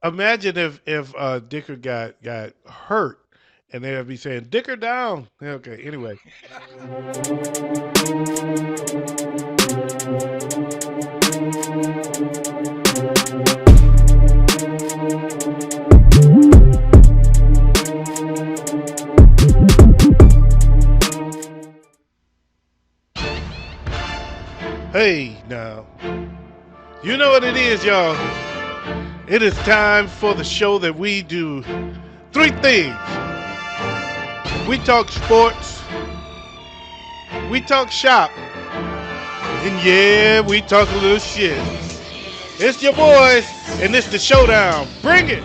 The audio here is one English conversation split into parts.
Imagine if Dicker got hurt, and they'd be saying Dicker down. Okay. Anyway, hey now, you know what it is, y'all. It is time for the show that we do three things. We talk sports, we talk shop, and yeah, we talk a little shit. It's your boys, and it's the Showdown. Bring it!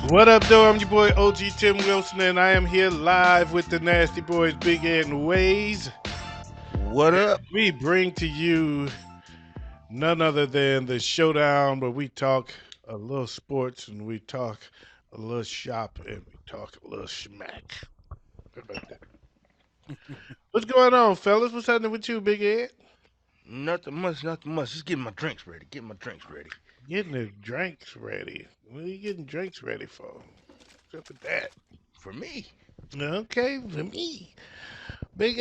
What up, though? I'm your boy OG Tim Wilson, and I am here live with the Nasty Boys, Big Ed and Wayz. What up? We bring to you none other than the Showdown, where we talk a little sports and we talk a little shop and we talk a little smack. How about that? What's going on, fellas? What's happening with you, Big Ed? Nothing much, nothing much. Just getting my drinks ready. Getting my drinks ready. Getting the drinks ready. What are you getting drinks ready for? What's up with that? For me. Okay, for me. Big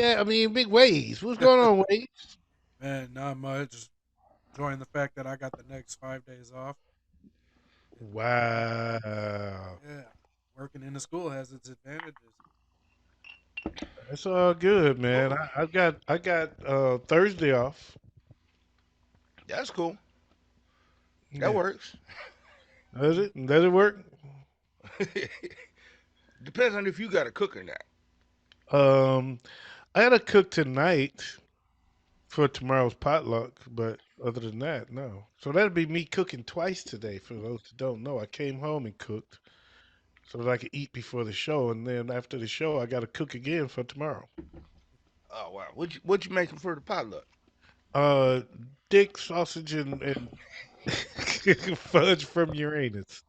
Ways. What's going on, Ways? Man, not much. Just enjoying the fact that I got the next 5 days off. Wow. Yeah, working in the school has its advantages. That's all good, man. I got Thursday off. That's cool. That Yeah. works. Does it? Does it work? Depends on if you got a cook or not. Um, I had to cook tonight for tomorrow's potluck, but other than that, no. So that'd be me cooking twice today. For those that don't know, I came home and cooked so that I could eat before the show, and then after the show, I got to cook again for tomorrow. Oh wow. What you making for the potluck? Uh, Dick sausage and fudge from Uranus.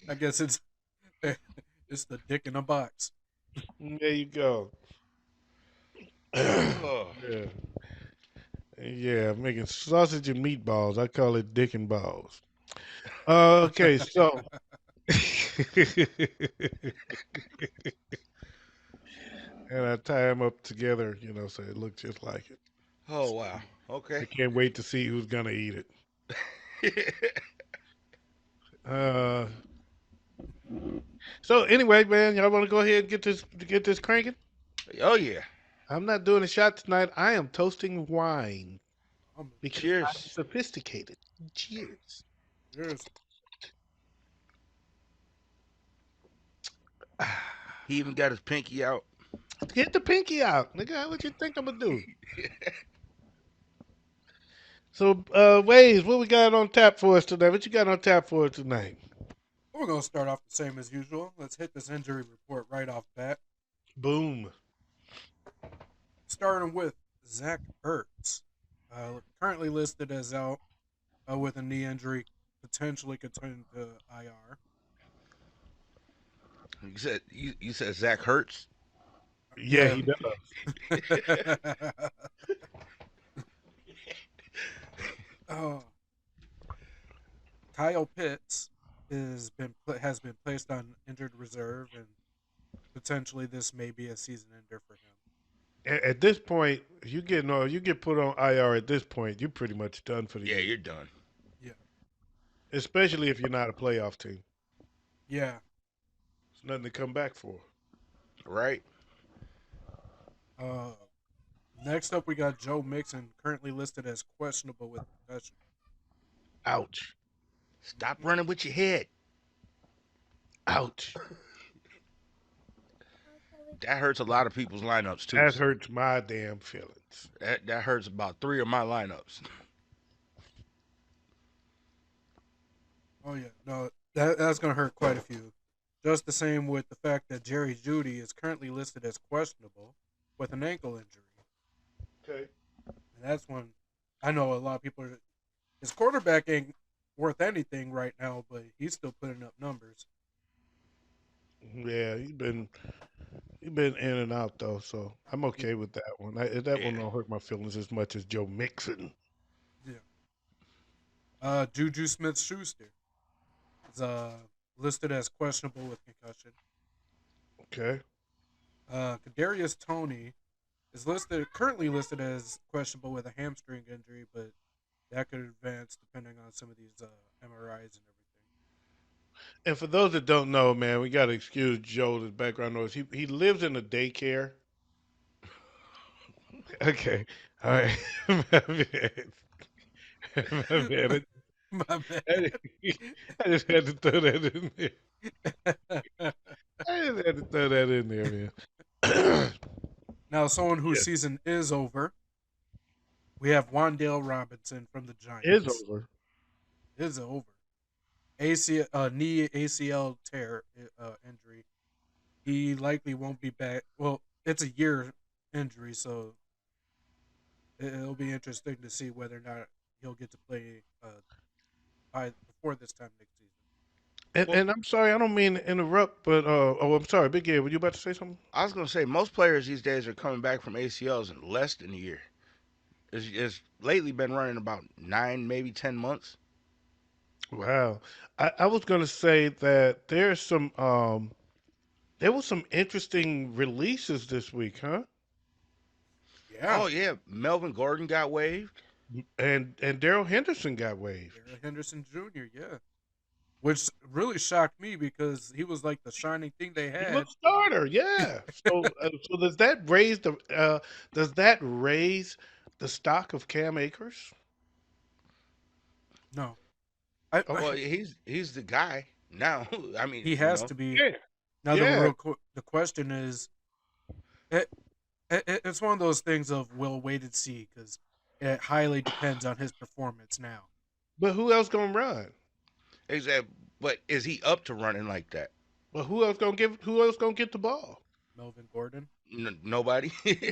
I guess it's the dick in a box. There you go. oh. Yeah, yeah, I'm making sausage and meatballs. I call it dick and balls. Okay, so and I tie them up together, so it looks just like it. Oh wow. Okay. I can't wait to see who's gonna eat it. Uh, so anyway, man, y'all want to go ahead and get this cranking? oh yeah. I'm not doing a shot tonight. I am toasting wine Um, because I'm Cheers. sophisticated. Cheers. Cheers. He even got his pinky out. Get the pinky out, nigga. What you think I'm gonna do? So, Ways, what we got on tap for us today? What you got on tap for us tonight? We're gonna start off the same as usual. Let's hit this injury report right off bat. Boom. Starting with Zach Ertz, currently listed as out with a knee injury, potentially could turn to IR. You said Zach Hurts. Yeah, Yeah. he does. uh, Kyle Pitts has been placed on injured reserve, and potentially this may be a season ender for him. At this point, you get put on IR. At this point, you're pretty much done for the Yeah, year. you're done. Yeah, Especially if you're not a playoff team. yeah. It's nothing to come back for. Right? Uh, Next up, we got Joe Mixon, currently listed as questionable with concussion. Ouch. Stop running with your head. Ouch. That hurts a lot of people's lineups too. That hurts my damn feelings. That hurts about three of my lineups. Oh yeah, no, that's gonna hurt quite a few. Just the same with the fact that Jerry Judy is currently listed as questionable with an ankle injury, Okay. and that's one I know a lot of people are. His quarterback worth anything right now, but he's still putting up numbers. Yeah, he been in and out though, so I'm Yeah, okay with that one. That one Yeah. don't hurt my feelings as much as Joe Mixon. yeah. Juju Smith-Schuster is listed as questionable with concussion. Okay. Kadarius Toney is currently listed as questionable with a hamstring injury, but that could advance depending on some of these MRIs and everything. And for those that don't know, man, we got to excuse Joe's background noise. He lives in a daycare. Okay. All right. My bad. My bad. My bad. I, I just had to throw that in there. I just had to throw that in there, man. Now, someone whose Yeah, season is over, we have Wandale Robinson from the it's Giants. over. Is over. Knee ACL tear injury. He likely won't be back. Well, it's a year injury, so it'll be interesting to see whether or not he'll get to play by before this time next season. And, Well, and I'm sorry, I don't mean to interrupt, but oh, I'm sorry, Big Ed, were you about to say something? I was gonna say most players these days are coming back from ACLs in less than a year. It's lately been running about 9, maybe 10 months. Wow. I was gonna say that there was some interesting releases this week, huh? Yeah, Oh yeah, Melvin Gordon got waived. And Daryl Henderson got waived. Darrell Henderson Jr. Yeah, which really shocked me because he was like the shining thing they He was had. starter, yeah. So does that raise the stock of Cam Akers? No, I, Oh, Well, he's the guy now. I mean, he has to be. yeah, Now yeah. the question is, it, it's one of those things of we'll wait and see because it highly depends on his performance now. But who else gonna run? exactly. But is he up to running like that? But who else gonna get the ball? Melvin Gordon. Nobody.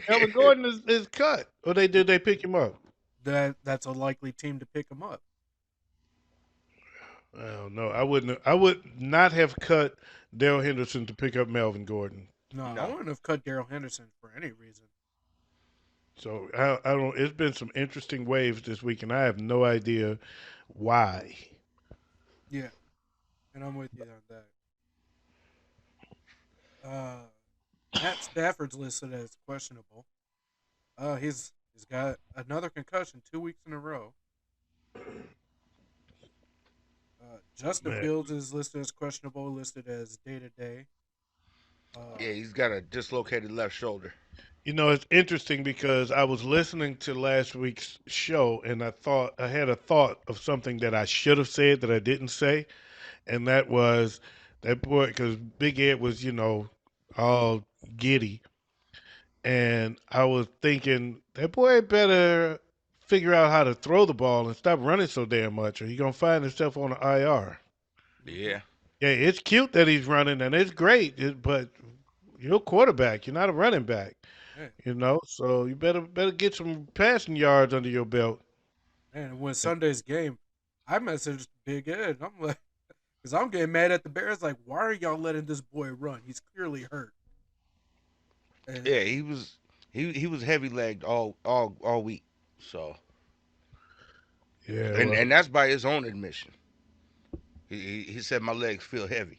Melvin Gordon is cut. Or did they pick him up? That's a likely team to pick him up. I don't know. I would not have cut Daryl Henderson to pick up Melvin Gordon. No, I No. wouldn't have cut Daryl Henderson for any reason. So I don't. It's been some interesting waves this week, and I have no idea why. Yeah, and I'm with you on that. Uh, Matt Stafford's listed as questionable. He's got another concussion 2 weeks in a row. Justin Man, Fields is listed as questionable, listed as day to day. Yeah, he's got a dislocated left shoulder. it's interesting because I was listening to last week's show, and I had a thought of something that I should have said that I didn't say, and that was that boy because Big Ed was all giddy, and I was thinking that boy better figure out how to throw the ball and stop running so damn much, or he gonna find himself on the IR. Mm-hmm. Yeah. Yeah, it's cute that he's running, and it's great, but you're a quarterback. You're not a running back. Yeah, So you better get some passing yards under your belt. man. When Sunday's game, I messaged Big Ed. I'm like, because I'm getting mad at the Bears. Like, why are y'all letting this boy run? He's clearly hurt. And Yeah, he was heavy legged all week. So Yeah, and well, that's by his own admission. He said my legs feel heavy.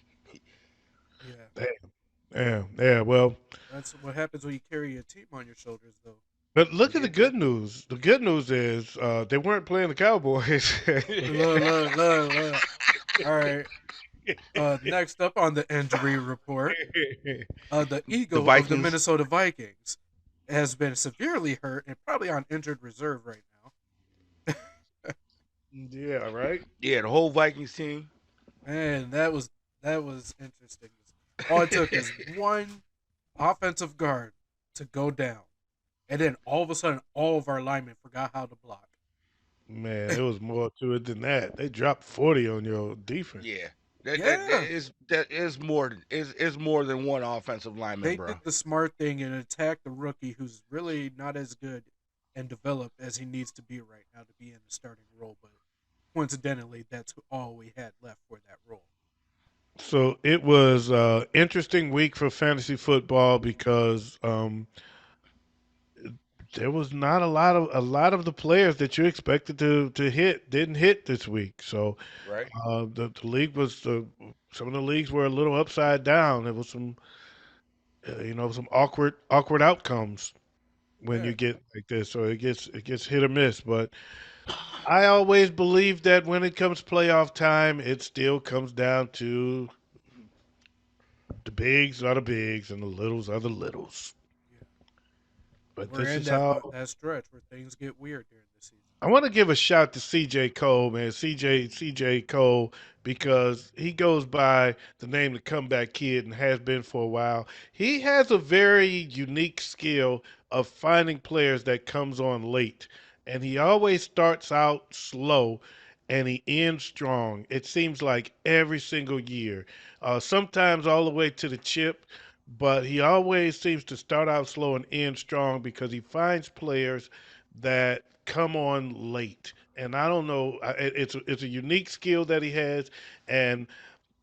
yeah, yeah. Well, that's what happens when you carry a team on your shoulders, though. but look at the Yeah. good news. The good news is they weren't playing the Cowboys. Look. All right. Next up on the injury report, the The ego of the Vikings. Minnesota Vikings has been severely hurt and probably on injured reserve right now. Yeah, right. Yeah, the whole Vikings team. Man, that was interesting. All it took is one offensive guard to go down, and then all of a sudden, all of our linemen forgot how to block. Man, it was more to it than that. They dropped 40 on your defense. Yeah. Yeah, That is more than one offensive lineman, they bro. did the smart thing and attacked the rookie who's really not as good and developed as he needs to be right now to be in the starting role. But coincidentally, that's all we had left for that role. So it was interesting week for fantasy football because there was not a lot of the players that you expected to hit didn't hit this week. So Right. the league was some of the leagues were a little upside down. There was some some awkward outcomes when Yeah, you get like this. So it gets hit or miss. But I always believe that when it comes playoff time, it still comes down to the bigs are the bigs and the littles are the littles. yeah. And But we're this in is how that stretch where things get weird during the season. I want to give a shout to CJ Cole, man. CJ Cole, because he goes by the name the comeback kid and has been for a while. He has a very unique skill of finding players that comes on late. And he always starts out slow and he ends strong. It seems like every single year. Sometimes all the way to the chip, but he always seems to start out slow and end strong because he finds players that come on late. And I don't know, it's a unique skill that he has, and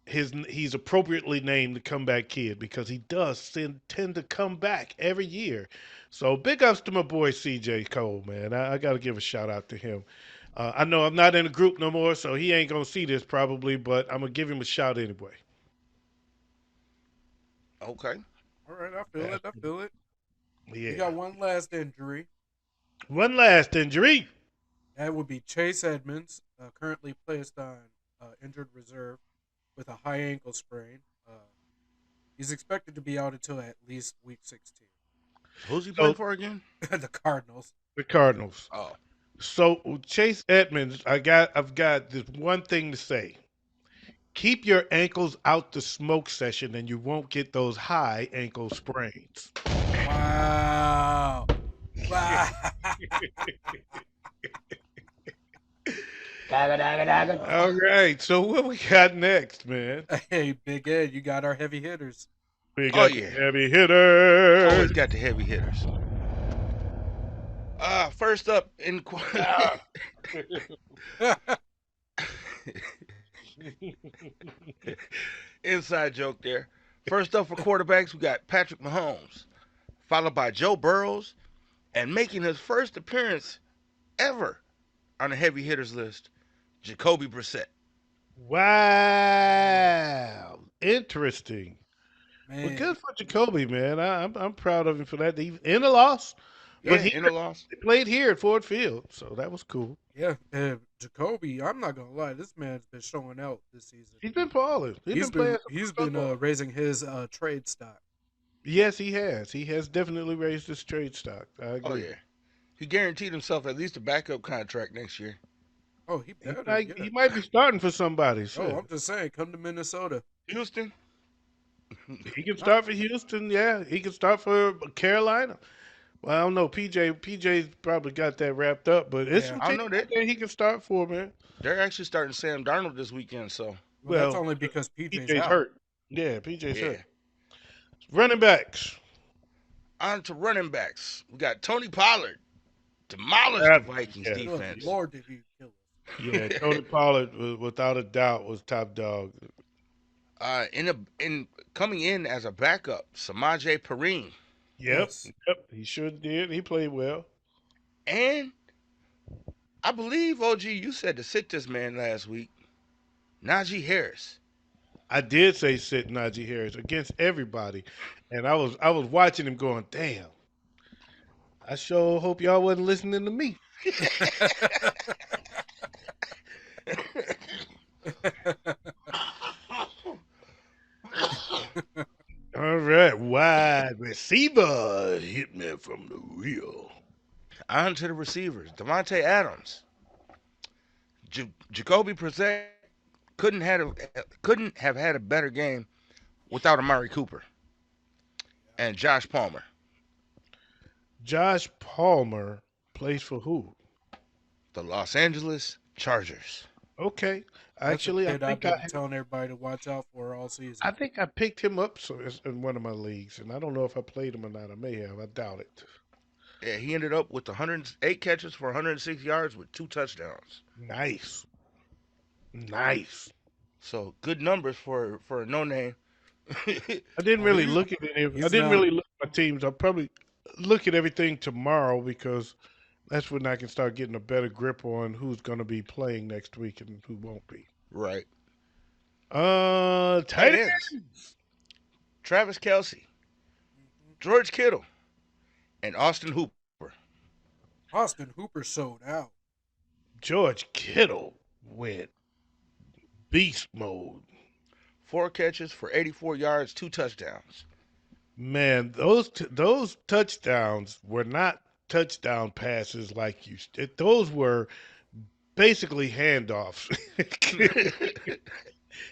he's appropriately named the comeback kid because he does tend to come back every year. So big ups to my boy CJ Cole, man. I got to give a shout out to him. I know I'm not in the group no more, so he ain't gonna see this probably, but I'm gonna give him a shout anyway. Okay. All right, I feel Yeah, it. I feel it. We yeah. got one last injury. One last injury. That would be Chase Edmonds, currently placed on injured reserve with a high ankle sprain. He's expected to be out until at least week 16. Who's he playing So for again? The Cardinals. the Cardinals. Oh, So Chase Edmonds, I've got this one thing to say. Keep your ankles out the smoke session and you won't get those high ankle sprains. Wow. Wow. All right. So what we got next, man? Hey, Big Ed, you got our heavy hitters. We oh got the yeah. heavy hitters. Always got the heavy hitters. First up in Ah. inside joke there. First up for quarterbacks, we got Patrick Mahomes, followed by Joe Burrows, and making his first appearance ever on the heavy hitters list, Jacoby Brissett. Wow. Interesting. Well, Man. good for Jacoby, man. I'm proud of him for that. Even in a loss, but Yeah, he in the loss. played here at Ford Field, so that was cool. Yeah, Jacoby, I'm not gonna lie, this man's been showing out this season. He's been balling. He's been playing some He's good been football. raising his trade stock. Yes, he has. He has definitely raised his trade stock. I Oh agree. yeah, he guaranteed himself at least a backup contract next year. Oh, he He better, might yeah. he might be starting for somebody. Oh, Shit. I'm just saying, come to Minnesota. Houston. He can Not, start for Houston. Yeah, he can start for Carolina. Well, I don't know. PJ's probably got that wrapped up, but it's yeah. some I teams know out that there he can start for, man. they're actually starting Sam Darnold this weekend. So Well, that's Well, only because PJ's PJ's out. hurt. Yeah, PJ's hurt. yeah. Running backs. On to running backs. We got Tony Pollard demolished the Ab- Vikings yeah, Good defense. Lord, did he kill us? yeah. Tony Pollard, without a doubt, was top dog. In coming in as a backup, Samaje Perine Yep, Yes. yep. He sure did. He played well. and I believe OG you said to sit this man last week, Najee Harris. I did say sit Najee Harris against everybody, and I was watching him going, damn. I sure hope y'all wasn't listening to me. All right, wide receiver hit me from the real. On to the receivers, Devontae Adams, Jacoby Brissett couldn't have had a better game without Amari Cooper and Josh Palmer, Josh Palmer plays for who? the Los Angeles Chargers. Okay, That's a actually, kid I've been telling everybody to watch out for all season. I think I picked him up in one of my leagues, and I don't know if I played him or not. I may have. I doubt it. Yeah, he ended up with 108 catches for 106 yards with two touchdowns. Nice. Nice. So good numbers for a no name. I didn't Oh, really look at any. I he's didn't not. really look at my teams. I'll probably look at everything tomorrow because that's when I can start getting a better grip on who's going to be playing next week and who won't be. Right. Tight Tight ends. Travis Kelsey, Mhm. George Kittle, and Austin Hooper. Austin Hooper showed out. George Kittle went beast mode. 4 catches for 84 yards, 2 touchdowns. Man, those touchdowns were not touchdown passes like those were basically handoffs.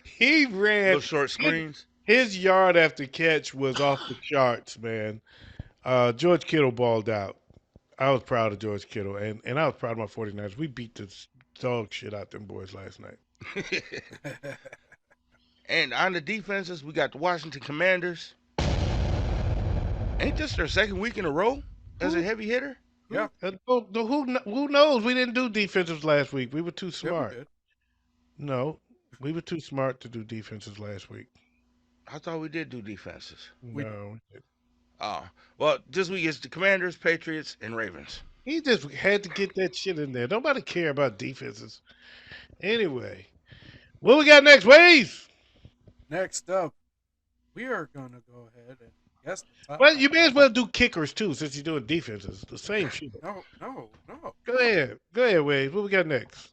He Little ran short his, screens. his yard after catch was off the charts, man. George Kittle balled out. I was proud of George Kittle, and I was proud of my 49ers. We beat the dog shit out them boys last night. And on the defenses, we got the Washington Commanders. Ain't this their second week in a row as a Who heavy hitter? Yeah, who knows? We didn't do defensives last week. We were too yeah, we smart. did. No, we were too smart to do defenses last week. I thought we did do defenses. We did. No, Oh, well, this week it's the Commanders, Patriots, and Ravens. he just had to get that shit in there. Nobody care about defenses. Anyway, what we got next, Waze? Next up, we are gonna go ahead and guess the top Well, five. you may as well do kickers too, since you're doing defenses. The same shit. No, no, no. Go ahead, Waze. What we got next?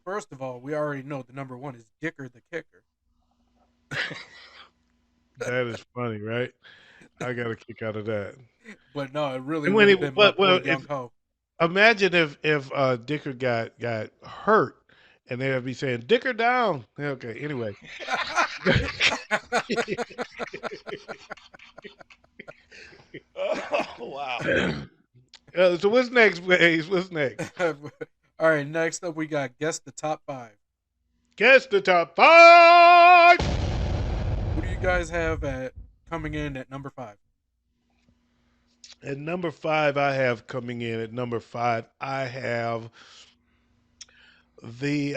First of all, we already know the number one is Dicker the kicker. That is funny, right? I got a kick out of that. But no, it really And would when he, have been my boy well, Young Ho. imagine if Dicker got hurt, and they'd be saying Dicker down. Okay, anyway. Oh, wow. So what's next, Waze? What's next? All right, next up we got guess the top five. Guess the top five. Who do you guys have at coming in at number five? At number five, I have coming in at number five. I have the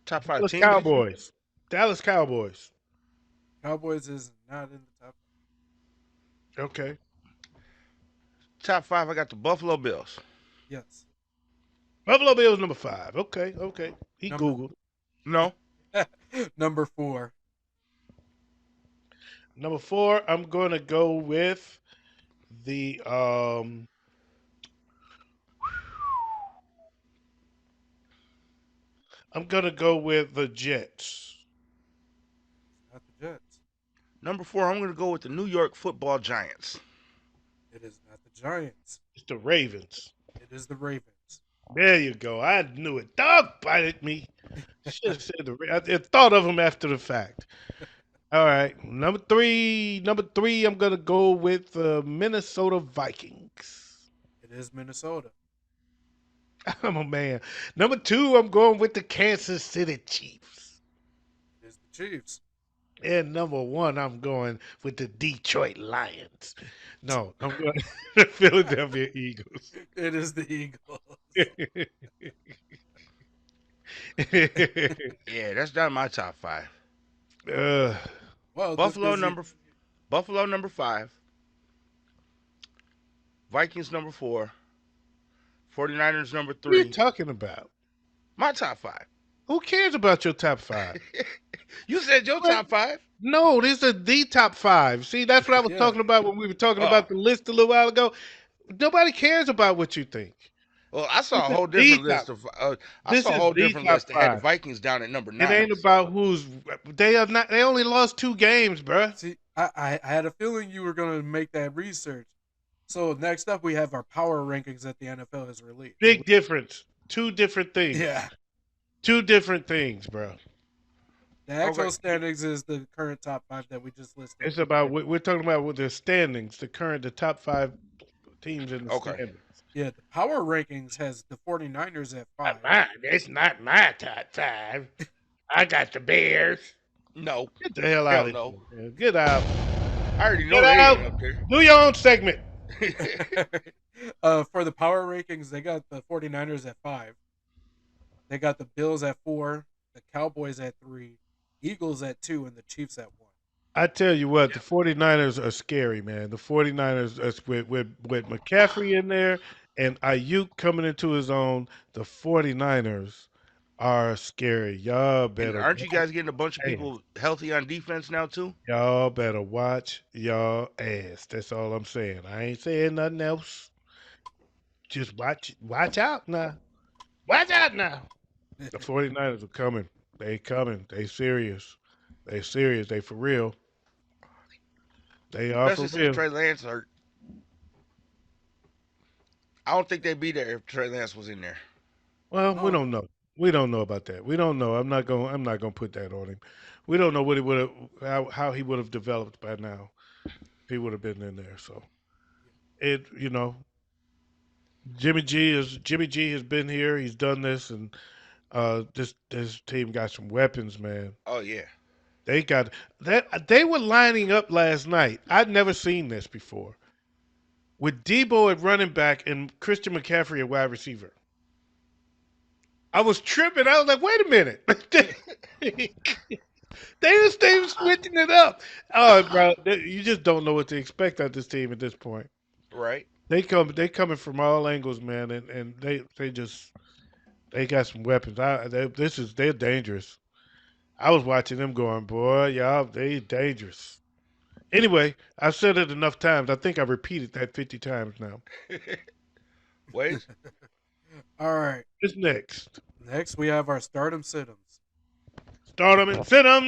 Top five Dallas teams. Cowboys. Dallas Cowboys. Cowboys is not in the top. Okay. Top five, I got the Buffalo Bills. Yes. Buffalo Bills number five. Okay. He Number- Googled. No. Number four. Number four, I'm gonna go with the I'm gonna go with the Jets. Not the Jets. Number four, I'm going to go with the New York Football Giants. It is not the Giants. It's the Ravens. It is the Ravens. There you go. I knew it. Dog bited me. Should have said I thought of them after the fact. All right. Number three, I'm gonna go with the Minnesota Vikings. It is Minnesota. I'm a man. Number two, I'm going with the Kansas City Chiefs. It is the Chiefs. And number one, I'm going with the Detroit Lions. No, I'm going the Philadelphia Eagles. It is the Eagles. Yeah, that's not my top five. Well, Buffalo number five. Vikings number four. 49ers number What are you three. talking about? My top five. Who cares about your top five? You said your What? top five. No, this is the top five. See, that's what I was Yeah. talking about when we were talking Oh. about the list a little while ago. Nobody cares about what you think. Well, I saw a This is whole the different top- list of. I this saw a is whole the different top list that had the five. Vikings down at number It 9. ain't about who's they are not. They only lost 2 games, bruh. See, I had a feeling you were going to make that research. So next up, we have our power rankings that the NFL has released. Big difference. 2 different things. Yeah. 2 different things, bro. The actual Okay. standings is the current top five that we just listed. It's about we're talking about with the standings, the top 5 teams in the Okay. standings. Yeah, the power rankings has the 49ers at 5. It's not my top 5. I got the Bears. No, Get the hell out of no. here. Man. Get out. I already know Get they out. ain't up there. Do your own segment. For the power rankings, they got the 49ers at 5. They got the Bills at 4, the Cowboys at 3, Eagles at 2, and the Chiefs at 1. I tell you what, the 49ers are scary, man. The 49ers with McCaffrey in there and Ayuk coming into his own, the 49ers are scary. And aren't you guys getting a bunch of Ass. people healthy on defense now too? Y'all better watch y'all ass. That's all I'm saying. I ain't saying nothing else. Just watch out now. Watch out now. The 49ers are coming. They coming. They serious. They serious. They for real. They are for Especially since real. Trey Lance hurt. I don't think they'd be there if Trey Lance was in there. Well, we Oh don't no. know. We don't know about that. We don't know. I'm not gonna put that on him. We don't know what he would have how he would have developed by now if he would have been in there. So it Jimmy G has been here. He's done this, and this team got some weapons, man. Oh yeah. They got that. They were lining up last night. I'd never seen this before with Debo at running back and Christian McCaffrey at wide receiver. I was tripping. I was like, wait a minute. They was switching it up. Oh, bro, you just don't know what to expect out this team at this point. Right. They coming from all angles, man, and they got some weapons. They're dangerous. I was watching them going, boy, y'all, they dangerous. Anyway, I've said it enough times. I think I repeated that 50 times now. Ways. All right. What's next? Next, we have our stardom situms. Start them and sit them.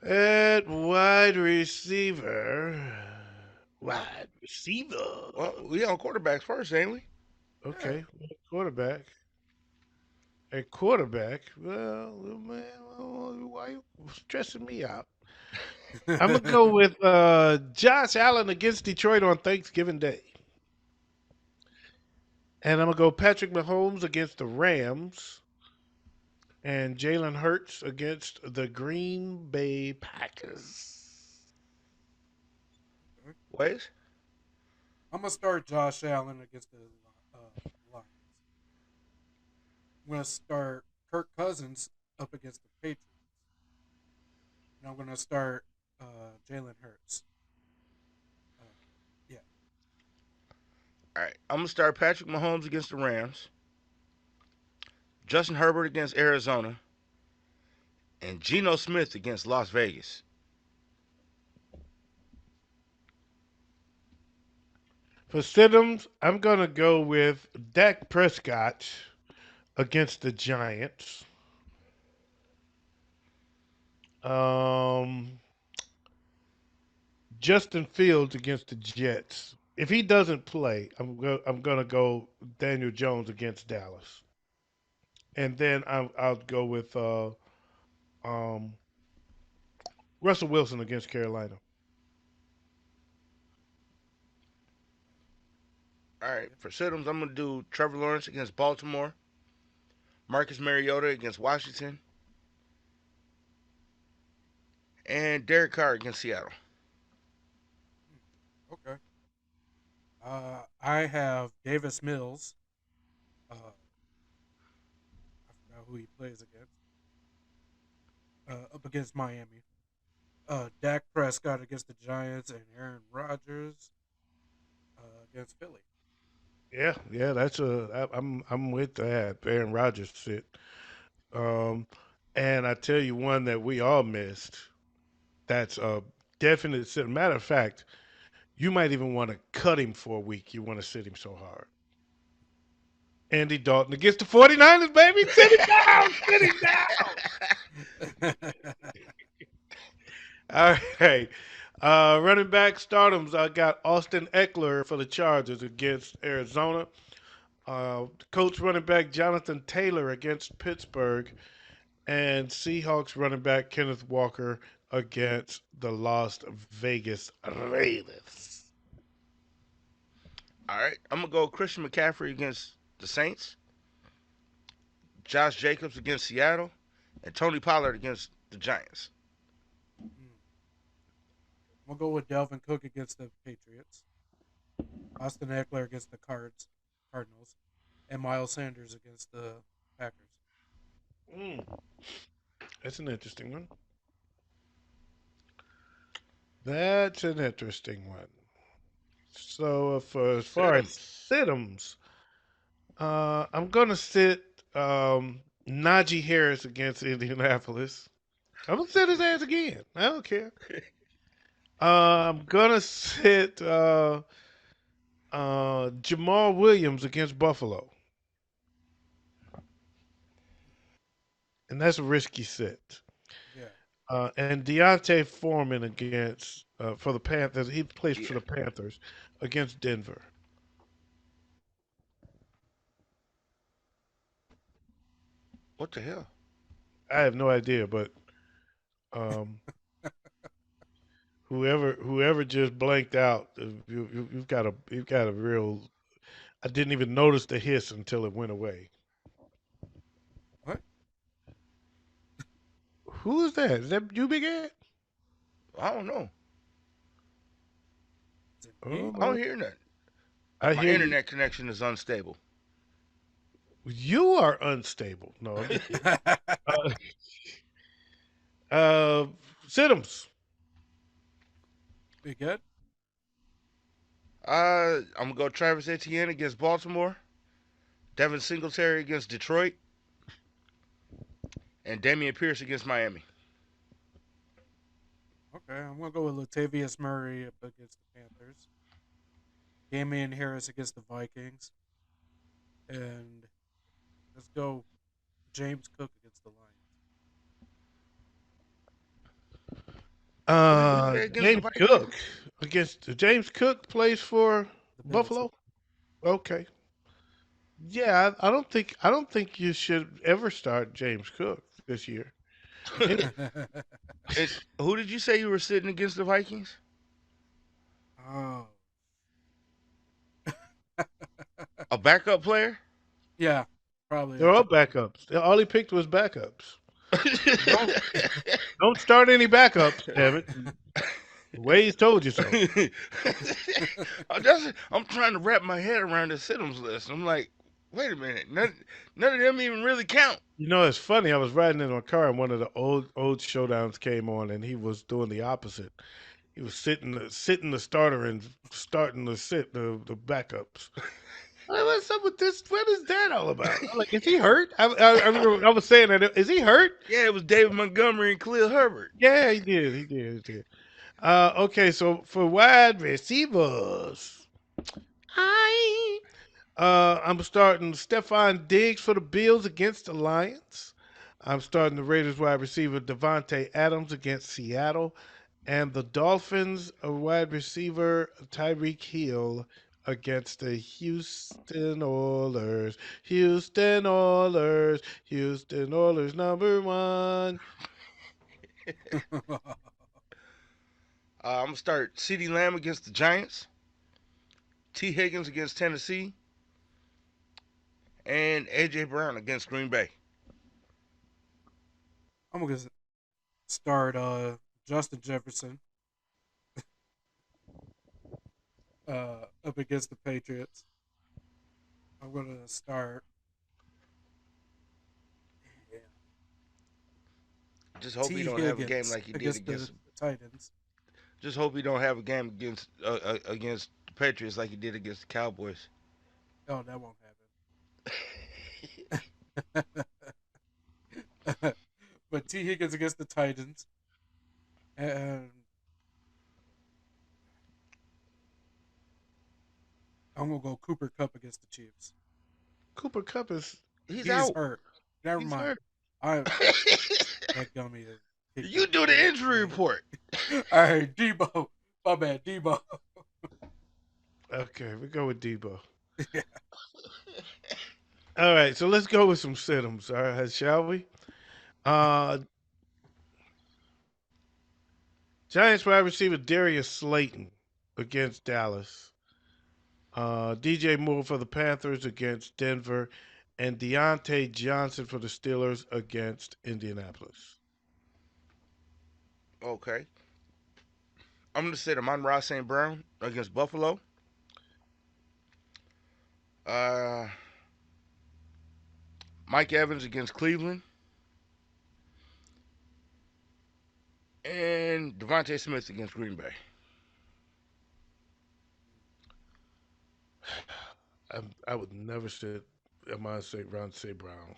At wide receiver. Wide receiver. Well, we on quarterbacks first, ain't we? Yeah. Okay, quarterback. At quarterback, well, man, why you stressing me out? I'm gonna go with Josh Allen against Detroit on Thanksgiving Day, and I'm gonna go Patrick Mahomes against the Rams, and Jalen Hurts against the Green Bay Packers. Okay. Ways. I'm gonna start Josh Allen against the Lions. I'm gonna start Kirk Cousins up against the Patriots, and I'm gonna start Jalen Hurts. Uh, yeah. All right. I'm gonna start Patrick Mahomes against the Rams, Justin Herbert against Arizona, and Geno Smith against Las Vegas. For Siddums, I'm gonna go with Dak Prescott against the Giants. Um, Justin Fields against the Jets. If he doesn't play, I'm gonna go Daniel Jones against Dallas, and then I'll go with um, Russell Wilson against Carolina. All right. For Siddums, I'm gonna do Trevor Lawrence against Baltimore, Marcus Mariota against Washington, and Derek Carr against Seattle. Okay. I have Davis Mills. I forgot who he plays against. Up against Miami. Dak Prescott against the Giants, and Aaron Rodgers against Philly. Yeah, I'm with that. Aaron Rodgers sit. Um, and I tell you one that we all missed. That's a definite sit. Matter of fact, you might even want to cut him for a week. You want to sit him so hard. Andy Dalton against the 49ers, baby. Sit him down. Sit him down. All right. Running back stardoms. I got Austin Eckler for the Chargers against Arizona. Coach running back Jonathan Taylor against Pittsburgh. And Seahawks running back Kenneth Walker against the Las Vegas Raiders. All right. I'm gonna go Christian McCaffrey against the Saints, Josh Jacobs against Seattle, and Tony Pollard against the Giants. I'm gonna go with Delvin Cook against the Patriots. Austin Eckler against the Cardinals, and Miles Sanders against the Packers. Mm, that's an interesting one. That's an interesting one. So, for as far as Siddums. Siddums, I'm gonna sit Najee Harris against Indianapolis. I'm gonna sit his ass again. I don't care. I'm gonna sit Jamal Williams against Buffalo, and that's a risky sit. Yeah. And Deontay Foreman against for the Panthers. He plays for Yeah. the Panthers against Denver. What the hell? I have no idea, but um, whoever just blanked out, you've got a real. I didn't even notice the hiss until it went away. What? Who is that? Is that you, Big Ed? I don't know. Is it Oh me? I my! don't hear nothing. I My hear you. internet connection is unstable. You are unstable. No, I'm just kidding. Uh, uh, Siddums. Be good. I'm gonna go Travis Etienne against Baltimore, Devin Singletary against Detroit, and Damian Pierce against Miami. Okay, I'm gonna go with Latavius Murray up against the Panthers, Damian Harris against the Vikings, and let's go James Cook against the Lions. Who you say against the James Vikings? Cook against James Cook plays for The Bills. Buffalo. Okay. Yeah, I don't think you should ever start James Cook this year. Any, And who did you say you were sitting against the Vikings? Oh. A backup player? Yeah, probably they're a all tight end. backups. All he picked was backups. Don't don't start any backups, damn it. Way's told you so. I'm trying to wrap my head around the Siddums list. I'm like, wait a minute, none of them even really count. You know, it's funny. I was riding in my car and one of the old showdowns came on, and he was doing the opposite. He was sitting the starter and starting to sit the backups. Like, what's up with this? What is that all about? I'm like, is he hurt? I remember I was saying that. Is he hurt? Yeah, it was David Montgomery and Khalil Herbert. Yeah, he did. He did. Okay, so for wide receivers, I I'm starting Stephon Diggs for the Bills against the Lions. I'm starting the Raiders wide receiver Devontae Adams against Seattle, and the Dolphins wide receiver Tyreek Hill against the Houston Oilers. Houston Oilers number one. I'm gonna start CeeDee Lamb against the Giants, T Higgins against Tennessee, and AJ Brown against Green Bay. I'm gonna start Justin Jefferson up against the Patriots. I'm gonna start yeah, Just hope he T don't have a game Higgins like he did against the against. Titans. Just hope he don't have a game against the Patriots like he did against the Cowboys. Oh, that won't happen. But T Higgins against the Titans, and I'm gonna go Cooper Cup against the Chiefs. Cooper Cup is He's He's out. hurt. Never he's mind. hurt. I that gummy is kicked You in do the injury today. report. All right, Debo. My bad, Debo. Okay, we go with Debo. Yeah. All right, so let's go with some situms, all right, shall we? Uh, Giants wide receiver Darius Slayton against Dallas. DJ Moore for the Panthers against Denver, and Deontay Johnson for the Steelers against Indianapolis. Okay. I'm gonna say Amon Ross St. Brown against Buffalo. Uh, Mike Evans against Cleveland, and Devontae Smith against Green Bay. I would never sit. I might say Ron say Brown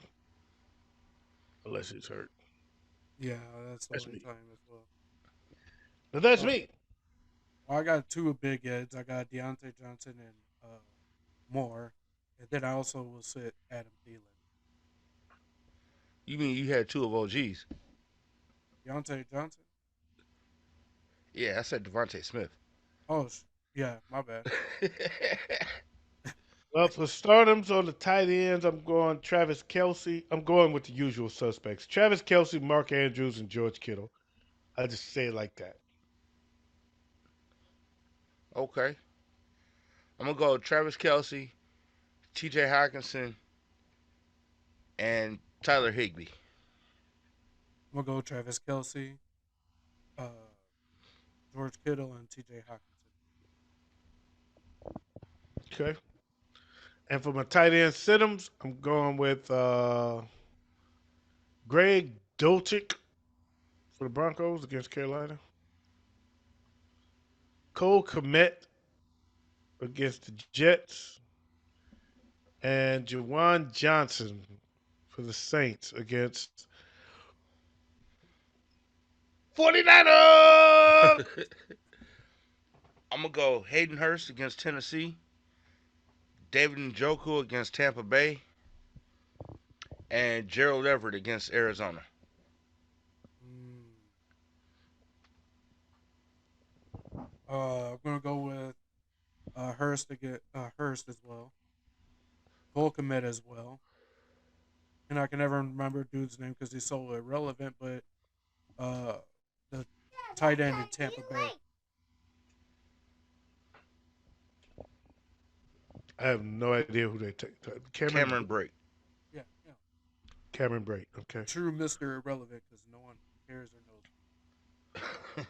unless he's hurt. Yeah, that's the That's only me. time as well. But that's Uh, me. well, I got two big heads. I got Deontay Johnson and Moore, and then I also will sit Adam Thielen. You mean you had two of OGs? Deontay Johnson? Yeah, I said Devontae Smith. Oh, yeah, my bad. Well, for startums on the tight ends, I'm going Travis Kelsey. I'm going with the usual suspects: Travis Kelsey, Mark Andrews, and George Kittle. I just say it like that. Okay. I'm gonna go Travis Kelsey, T.J. Hawkinson, and Tyler Higbee. I'm gonna go Travis Kelsey, uh, George Kittle, and T.J. Hawkinson. Okay. And for my tight end situms, I'm going with Greg Dulcich for the Broncos against Carolina. Cole Komet against the Jets. And Jawan Johnson for the Saints against 49ers. I'm gonna go Hayden Hurst against Tennessee, David Njoku against Tampa Bay, and Gerald Everett against Arizona. Mm. I'm gonna go with Hurst again, Hurst as well, Cole Komet as well, and I can never remember dude's name because he's so irrelevant. But uh, the tight end in Tampa Bay. I have no idea who they take. Cameron Brake. Yeah, yeah. Cameron Brate. Okay. True Mister Irrelevant because no one cares or knows.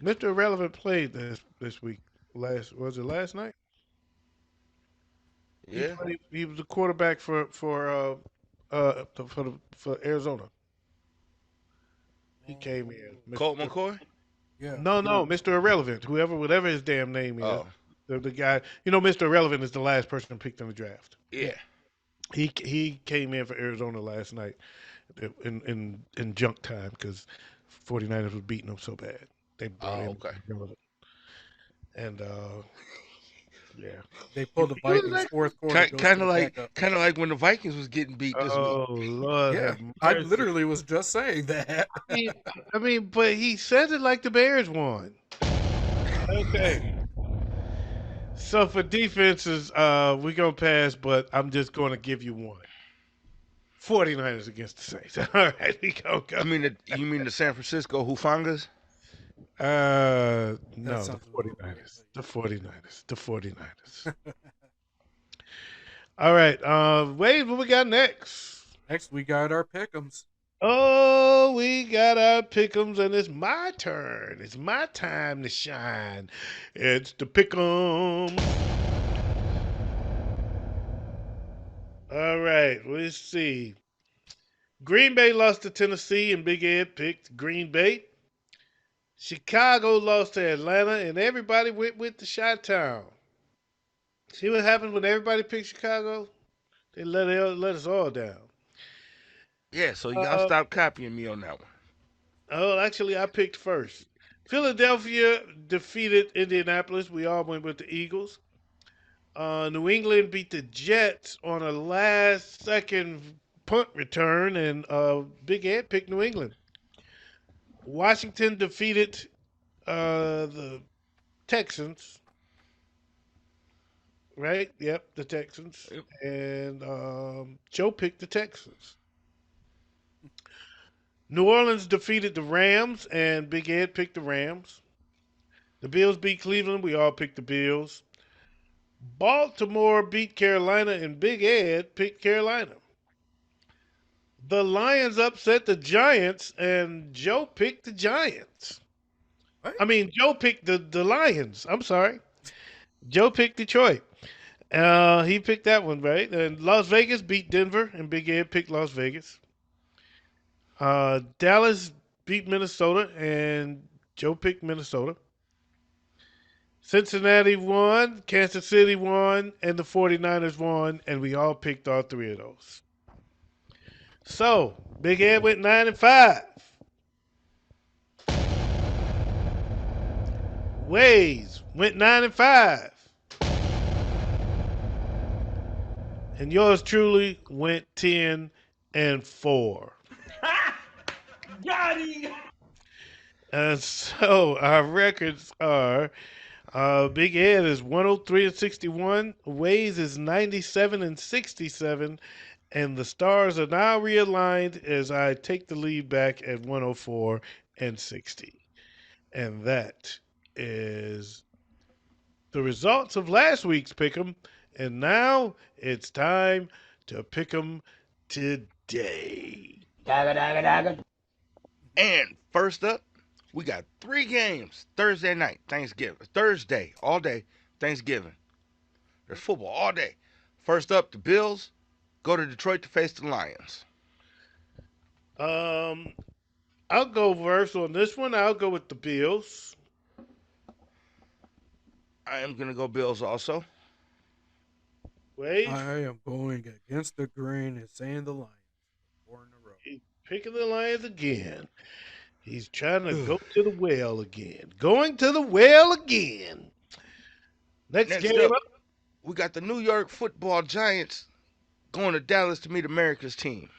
Mr. Irrelevant played this week. Last was it last night? He Yeah. played. He was the quarterback for Arizona. He came in. Oh, Colt Mr. McCoy. yeah. No, Mr. Irrelevant. Whatever his damn name is. Oh, The guy. Mr. Irrelevant is the last person picked in the draft. yeah. Yeah. He came in for Arizona last night in junk time because 49ers was beating them so bad. They brought Oh, in okay. Irrelevant. And yeah. They He, pulled the he was Vikings like, fourth quarter Kind goes to kind of the like backup. kind of like when the Vikings was getting beat this week. oh Lord Yeah, have I mercy. literally was just saying that. I mean, but he said it like the Bears won. Okay. So for defenses, we're gonna pass, but I'm just gonna give you one. 49ers against the Saints. All right, we gonna go. You mean the San Francisco Hufangas? That No, the sounds a little weird, 49ers. The 49ers. The 49ers. All right, Wade, what we got next? next we got our pick'ems. Oh, we got our pick'ems, and it's my turn. It's my time to shine. It's the pick'em. All right, let's see. Green Bay lost to Tennessee, and Big Ed picked Green Bay. Chicago lost to Atlanta, and everybody went with the Chi-Town. See what happens when everybody picks Chicago? They let us all down. Yeah. So y'all Uh, stop copying me on that one. actually, I picked first. Philadelphia defeated Indianapolis. We all went with the Eagles. New England beat the Jets on a last-second punt return, and Big Ed picked New England. Washington defeated the Texans, right? Yep, the Texans. Yep. And Joe picked the Texans. New Orleans defeated the Rams, and Big Ed picked the Rams. The Bills beat Cleveland. We all picked the Bills. Baltimore beat Carolina, and Big Ed picked Carolina. The Lions upset the Giants, and Joe picked the Giants. What? I mean, Joe picked the Lions. I'm sorry. Joe picked Detroit. He picked that one right. And Las Vegas beat Denver, and Big Ed picked Las Vegas. Dallas beat Minnesota, and Joe picked Minnesota. Cincinnati won, Kansas City won, and the 49ers won, and we all picked all three of those. So, Big Ed went 9-5. Wayz went 9-5. And yours truly went 10-4. Got him. And so our records are Big Ed is 103-61, Wayz is 97-67, and the stars are now realigned as I take the lead back at 104-60. And that is the results of last week's pick'em. And now it's time to pick'em today. Dagger, dagger, dagger. And first up, we got 3 games Thursday night, Thanksgiving. Thursday, all day, Thanksgiving. There's football all day. First up, the Bills go to Detroit to face the Lions. Um, I'll go first on this one. I'll go with the Bills. I am going to go Bills also. Wade, I am going against the grain and saying the Lions. 4 in a row. he's picking the Lions again. He's trying to go to the well again. Going to the well again. Next Next game up, up. we got the New York football Giants going to Dallas to meet America's team.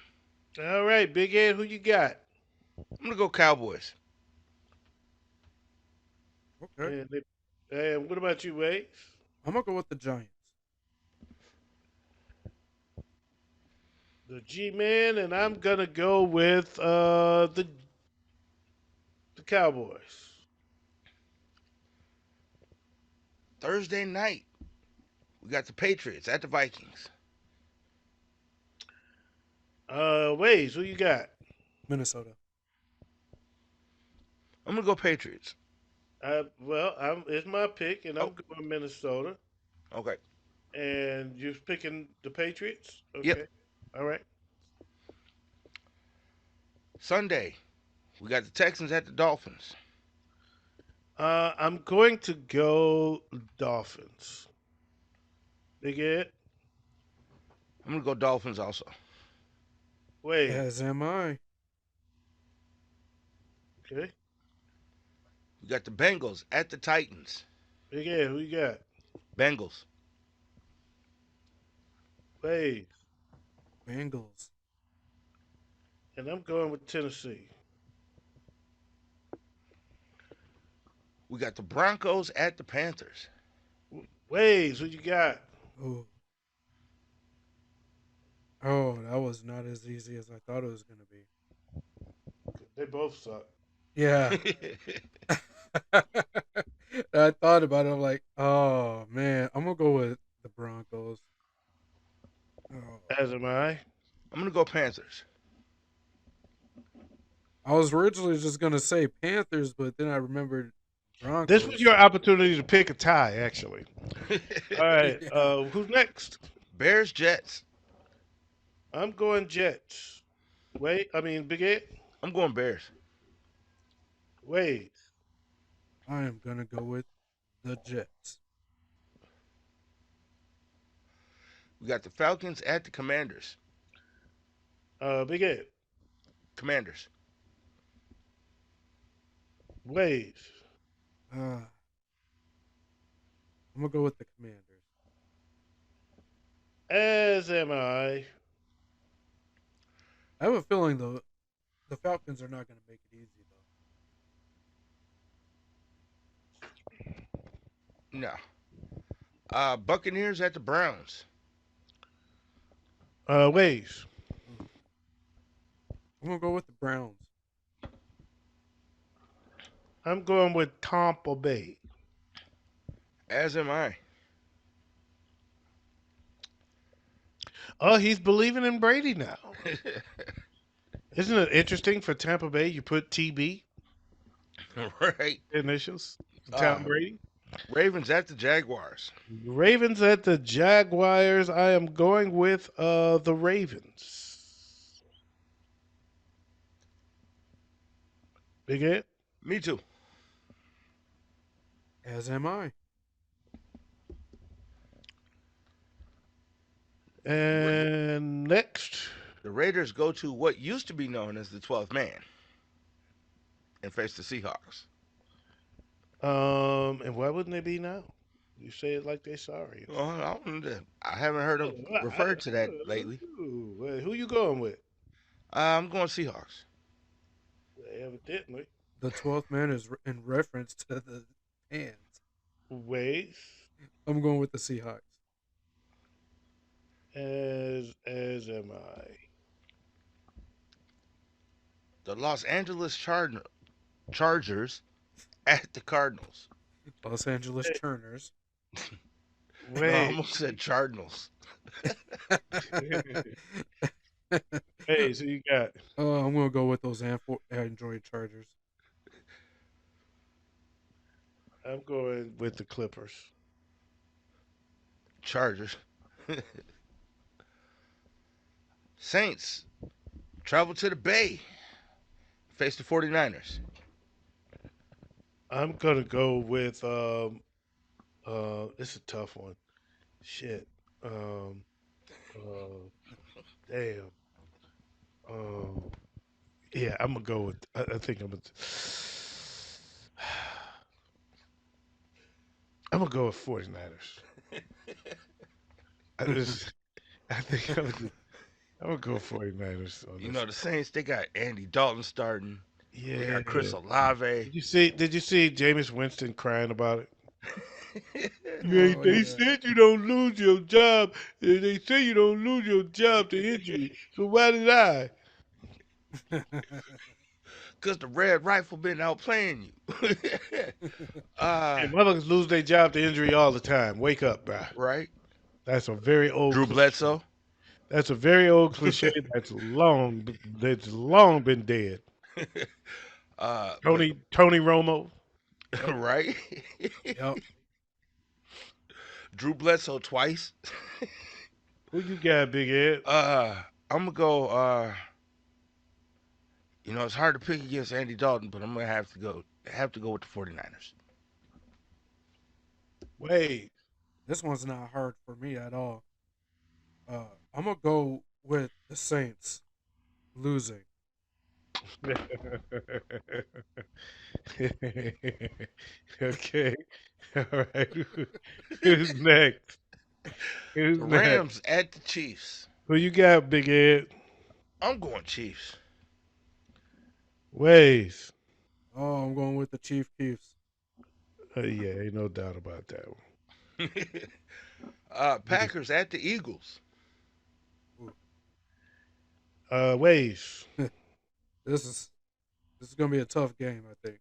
All right, Big Ed, who you got? I'm going to go Cowboys. Okay. And what about you, Wade? I'm going to go with the Giants. The G-Man, and I'm gonna go with the Cowboys. Thursday night, we got the Patriots at the Vikings. Ways, who you got? Minnesota. I'm going to go Patriots. It's my pick, and I'm Oh. going Minnesota. Okay. And you're picking the Patriots? Okay. Yep. All right. Sunday, we got the Texans at the Dolphins. I'm going to go Dolphins. Big Ed? I'm going to go Dolphins also. Wade. As am I. Okay. We got the Bengals at the Titans. Big Ed, who you got? Bengals. Wade. Bengals. And I'm going with Tennessee. We got the Broncos at the Panthers. Ways, who you got? Oh. Oh, that was not as easy as I thought it was going to be. They both suck. Yeah. I thought about it. I'm like, oh, man. I'm going to go with the Broncos. Oh. As am I. I'm going to go Panthers. I was originally just going to say Panthers, but then I remembered Broncos. This was your opportunity to pick a tie, actually. All right. Yeah. Who's next? Bears, Jets. I'm going Jets. Big Ed? I'm going Bears. Wade. I am going to go with the Jets. We got the Falcons at the Commanders. Big Ed. Commanders. Wade. I'm going to go with the Commanders. As am I. I have a feeling, though, the Falcons are not going to make it easy, though. No. Buccaneers at the Browns. Ways. I'm going to go with the Browns. I'm going with Tampa Bay. As am I. Oh, he's believing in Brady now. Isn't it interesting for Tampa Bay? You put TB Right. initials. Tom Uh, Brady. Ravens at the Jaguars. Ravens at the Jaguars. I am going with the Ravens. Big Ed. Me too. As am I. Ra- And next, The Raiders go to what used to be known as the 12th man and face the Seahawks. and why wouldn't they be now? You say it like they sorry. Well, I haven't heard them referred to that lately. Who you going with? I'm going Seahawks. Evidently, The 12th man is in reference to the hands. Wayz, I'm going with the Seahawks. as am I. The Los Angeles Chargers at the Cardinals. Los Angeles Turners. No, I Wait, almost said Cardinals. hey, so you got. I'm gonna go with those Android Chargers. I'm going with the Clippers. Chargers. Saints travel to the Bay. Face the 49ers. I'm gonna go with it's a tough one. Shit. Uh damn. Um yeah, I'm gonna go with I think I'm gonna go with 49ers. I just I think I'm gonna go 49ers on You this. know, the Saints, they got Andy Dalton starting. They Yeah. got Chris Olave. Did you see Jameis Winston crying about it? They, Oh they yeah. said you don't lose your job. They say you don't lose your job to injury. So why did I? Because the Red Rifle been outplaying you. uh, Hey, motherfuckers lose their job to injury all the time. Wake up, bruh. right? That's a very old Drew cliche. Bledsoe. That's a very old cliche that's long been dead. But Tony Romo. Yep. right? Yep. Drew Bledsoe twice. Who you got, Big Ed? I'm gonna go. It's hard to pick against Andy Dalton, but I'm gonna have to go with the 49ers. Wait. This one's not hard for me at all. I'm gonna go with the Saints losing. Okay. All right. Who's next? Who's The next? Rams at the Chiefs. Who you got, Big Ed? I'm going Chiefs. Ways. Oh, I'm going with the Chiefs. Yeah, ain't no doubt about that one. Packers at the Eagles. Ooh. Ways. This is gonna be a tough game, I think,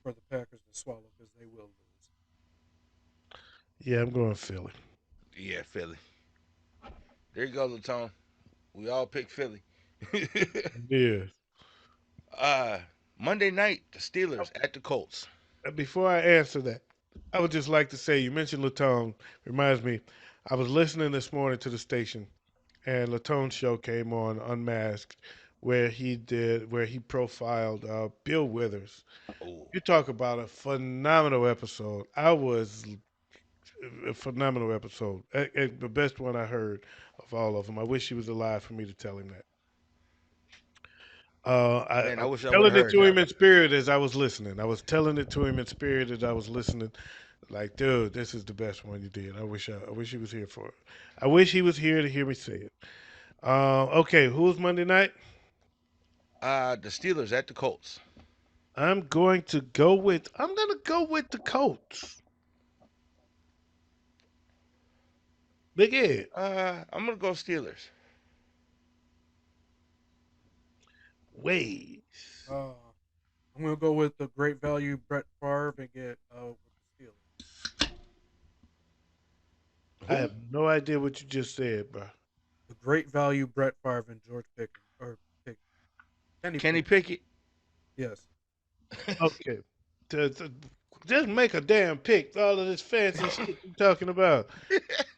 for the Packers to swallow because they will lose. Yeah, I'm going Philly. Yeah, Philly. There you go, Latone. We all pick Philly. Yeah. uh, Monday night, the Steelers at the Colts. Before I answer that, I would just like to say you mentioned Latone. Reminds me, I was listening this morning to the station, and Latone's show came on Unmasked, where he profiled Bill Withers. Oh, You talk about a phenomenal episode. I was a phenomenal episode. The best one I heard of all of them. I wish he was alive for me to tell him that. man, I I was wish I would telling have it heard to that him one. in spirit as I was listening. I was telling it to him in spirit as I was listening. Like, dude, this is the best one you did. I wish he was here for it. I wish he was here to hear me say it. Okay, who's Monday night? The Steelers at the Colts. I'm gonna go with the Colts. Big Ed. I'm gonna go Steelers. Ways. Uh, I'm gonna go with the great value Brett Favre and get with the Steelers. I Who? have no idea what you just said, bro. The great value Brett Favre and George Pickens or Pick Kenny Kenny Pickett. Pickett. Yes. Okay. Just make a damn pick. All of this fancy shit you talking about.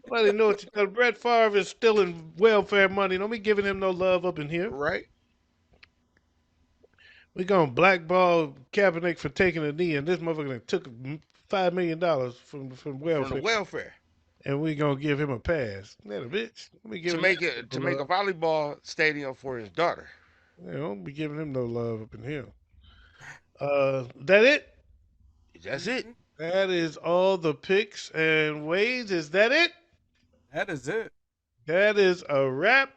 Nobody know what you got. Brett Favre is stealing welfare money. Don't be giving him no love up in here. Right? We gonna blackball Kaepernick for taking a knee, and this motherfucker took $5 million from From the welfare, welfare. and we gonna give him a pass. That a bitch. Let me give him that To type of make a love. volleyball stadium for his daughter. Don't be giving him no love up in here. That it? That's it. Mhm. That is all the picks and ways. Is that it? That is it. That is a wrap.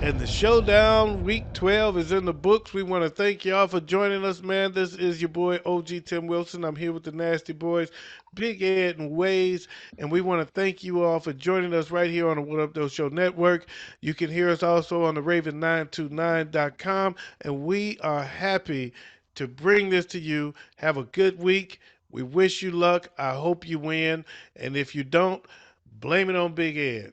And the Showdown Week 12 is in the books. We want to thank y'all for joining us, man. This is your boy, OG Tim Wilson. I'm here with the Nasty Boys, Big Ed and Wayz. And we want to thank you all for joining us right here on the What Up Though Show Network. You can hear us also on the Raven929.com. And we are happy to bring this to you. Have a good week. We wish you luck. I hope you win. And if you don't, blame it on Big Ed.